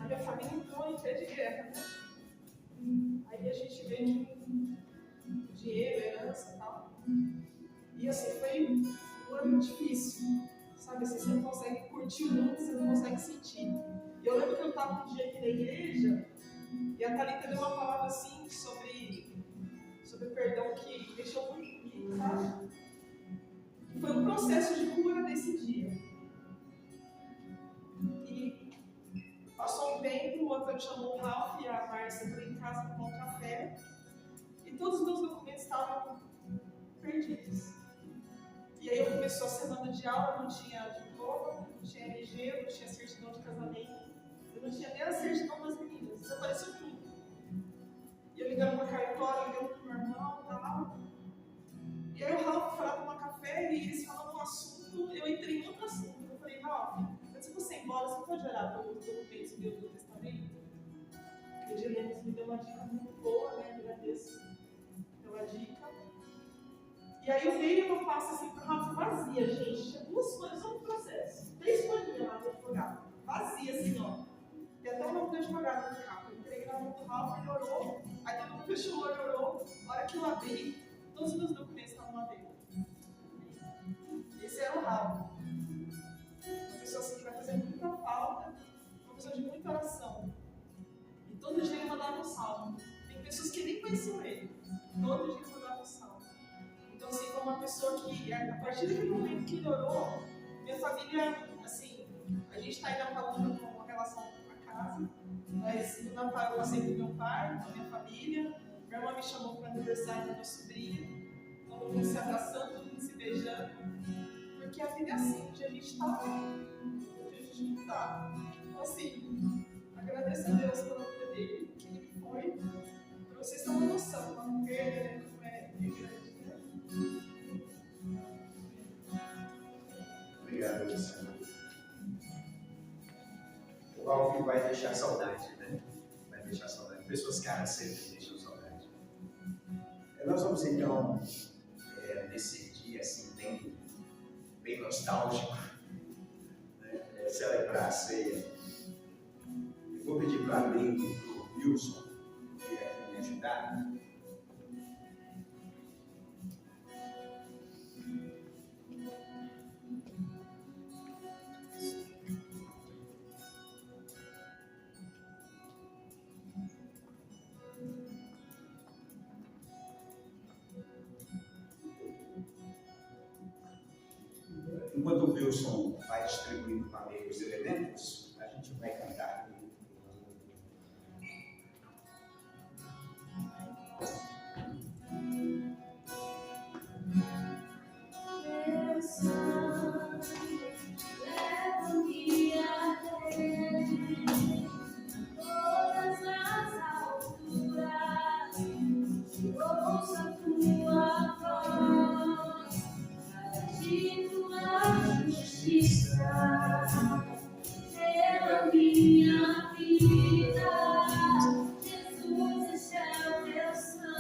a minha família entrou em pé de guerra, né? Aí a gente veio com dinheiro, herança e tal. E assim, foi um ano difícil, sabe? Assim, você não consegue curtir o mundo, você não consegue sentir. E eu lembro que eu estava um dia aqui na igreja e a Thalita deu uma palavra assim sobre perdão que deixou muito comigo, sabe? E foi um processo de cura nesse dia. E passou um tempo, o Antônio chamou o Ralph e a Márcia para ir em casa tomar um café. E todos os meus documentos estavam perdidos. E aí eu começou a semana de aula, não tinha diploma, não tinha RG, não tinha certidão de casamento, eu não tinha nem a certidão das meninas, desapareceu tudo. E eu ligando para cartório, ligando para o meu irmão e tal. E aí o Ralph foi lá tomar café e eles falaram um assunto, eu entrei em outro assunto. Eu falei, Ralph, antes de você ir embora, você pode orar pelos documentos do Novo Testamento? E o Edilene me deu uma dica muito boa, né? Agradeço pela dica. E aí eu dei uma pasta assim para o Ralph vazia, gente. Tinha 2 folhas no processo. 3 folhinhas lá do advogado. Vazia assim, ó. E até o nome do advogado no carro. Eu entreguei na mão do Ralph, ele orou. Aí todo mundo fechou o olho, orou. A hora que eu abri, todos os meus documentos estavam lá dentro. Esse era o Ralph. Uma pessoa assim que vai fazer muita falta. Uma pessoa de muita oração. E todo dia ele mandava um salmo. Tem pessoas que nem conheciam ele. Todo dia ele mandava um salmo. Então, assim, foi uma pessoa que, a partir daquele momento que ele orou, minha família, assim, a gente está ainda falando com uma relação com a casa, mas no Natal eu passei com meu pai, com a minha família, minha irmã me chamou para o aniversário da minha sobrinha, todo mundo se abraçando, todo mundo se beijando, porque a vida é assim, onde a gente está, onde a gente não está. Então, assim, agradeço a Deus pela vida dele, que ele foi, para vocês terem uma noção, uma perda né? Como é grande, né? Obrigado, Luciano. O Alvin vai deixar saudade, né? Vai deixar saudade. Pessoas caras sempre deixam saudade. Nós vamos então, nesse dia assim, bem nostálgico, né? Celebrar a ceia. Eu vou pedir para a Lei e para o Wilson me ajudar. Enquanto o Wilson vai distribuindo para a Lei os elementos, a gente vai cantar aqui. Pela minha vida, Jesus, esse é o meu sangue.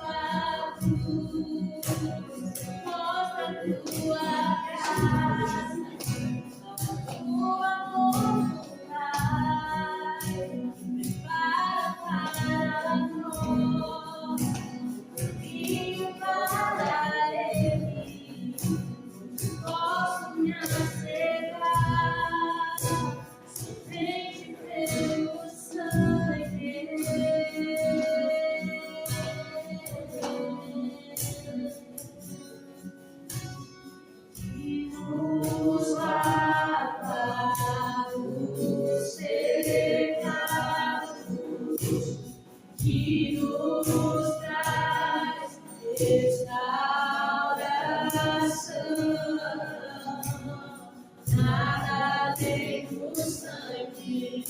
A cruz mostra a tua graça, o amor do Pai, prepara para nós. E para Ele posso me achegar, somente pelo sangue. Que nos lava dos pecados, que nos traz restauração. Nada além do sangue,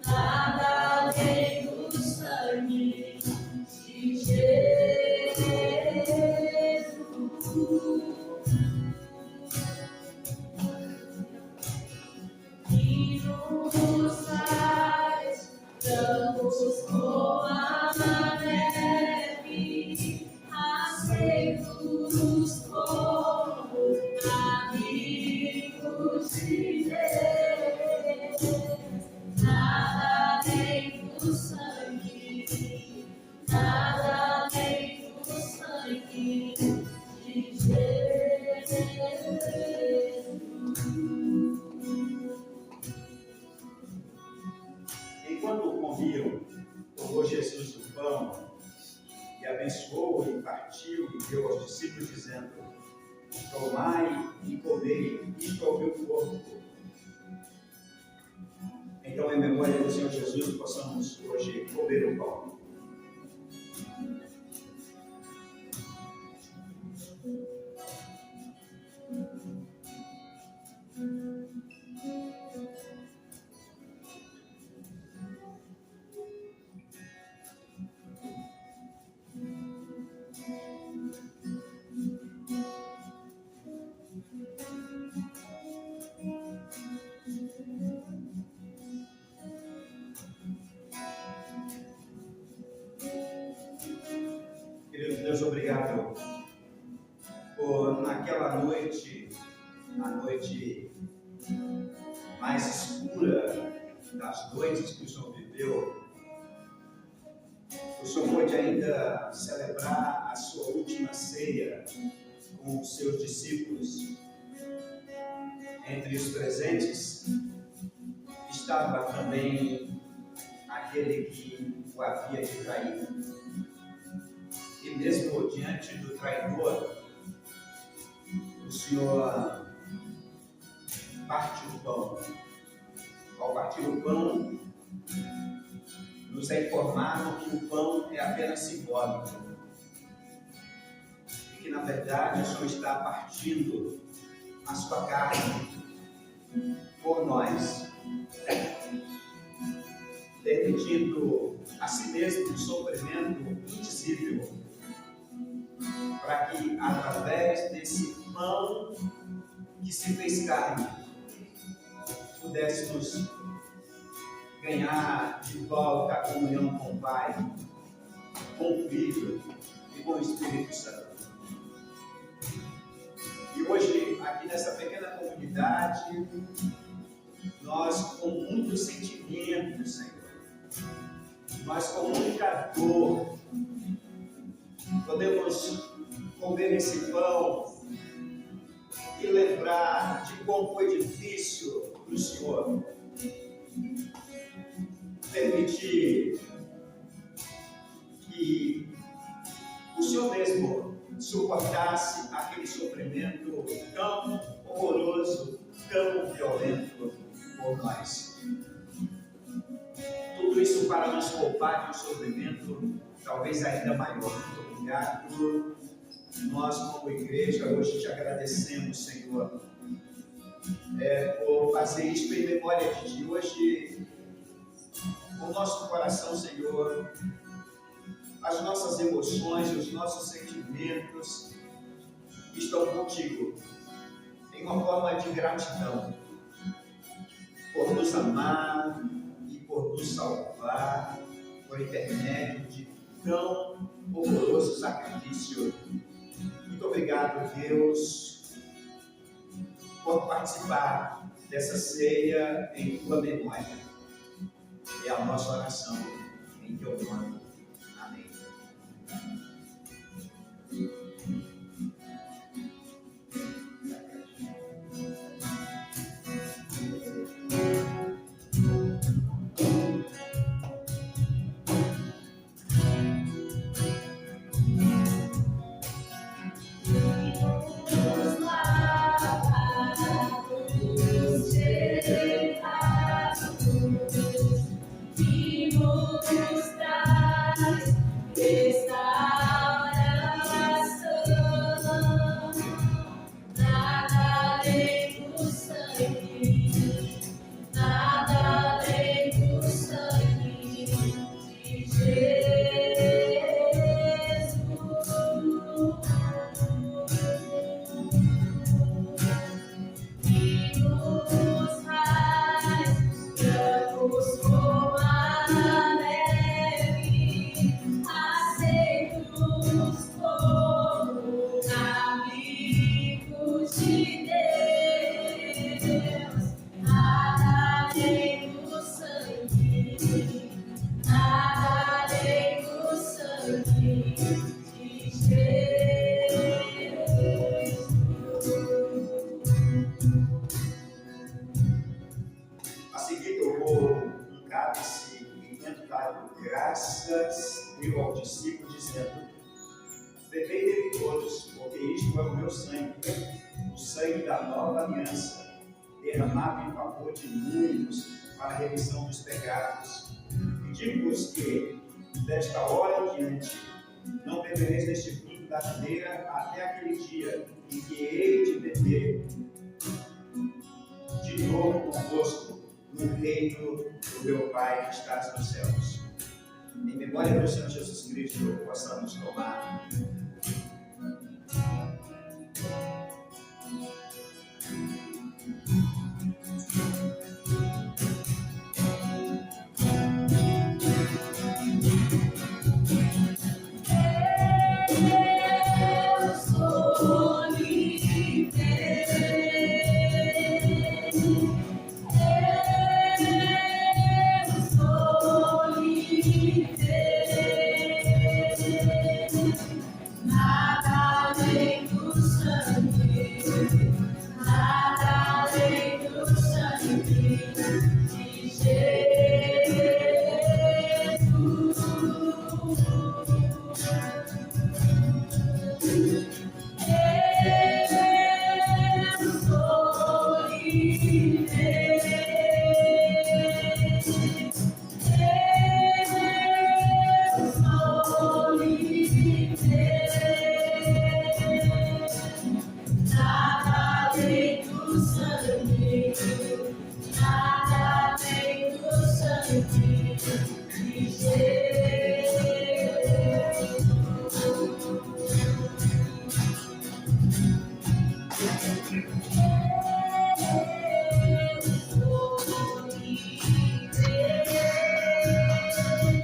nada além do sangue de Jesus. Que nos faz brancos como a neve, aceitos como amigos de Deus. Nada além do sangue, nada além do sangue de Jesus. Enquanto comiam, tomou Jesus o pão e abençoou e partiu e deu aos discípulos, dizendo: tomai e comei, isto é o meu corpo. Então, em memória do Senhor Jesus, possamos hoje comer o pão. Querido Deus, obrigado por naquela noite, a noite mais escura das noites que o Senhor viveu, o Senhor pôde ainda celebrar a sua última ceia com os seus discípulos. Entre os presentes estava também aquele que o havia de trair. E mesmo diante do traidor, o Senhor parte o pão. Ao partir o pão, nos é informado que o pão é apenas simbólico. E que, na verdade, o Senhor está partindo a sua carne, por nós, permitindo a si mesmo um sofrimento indizível, para que através desse pão que se fez carne, pudéssemos ganhar de volta a comunhão com o Pai, com o Filho e com o Espírito Santo. E hoje, aqui nessa pequena comunidade, nós com muito sentimento, Senhor, nós com muita dor, podemos comer esse pão e lembrar de como foi difícil para o Senhor permitir que o Senhor mesmo suportasse aquele sofrimento tão horroroso, tão violento por nós. Tudo isso para nos poupar de um sofrimento talvez ainda maior. Muito obrigado. Nós, como igreja, hoje te agradecemos, Senhor, por fazer isso em memória de Ti. Hoje, o nosso coração, Senhor, as nossas emoções, os nossos sentimentos estão contigo, em uma forma de gratidão, por nos amar e por nos salvar, por intermédio de tão horroroso sacrifício. Muito obrigado, Deus, por participar dessa ceia em tua memória. É a nossa oração em teu nome. Amém. A seguir eu vou um cálice e tento dar graças eu ao discípulo, dizendo: bebei dele todos, porque isto é o meu sangue, o sangue da nova aliança, derramado em favor de muitos para a remissão dos pecados. E digo-vos que, desta hora em diante, não bebereis deste vinho da videira até aquele dia em que hei de beber de novo convosco no reino do meu Pai que estás nos céus. Em memória do Senhor Jesus Cristo, possamos tomar. Yeah.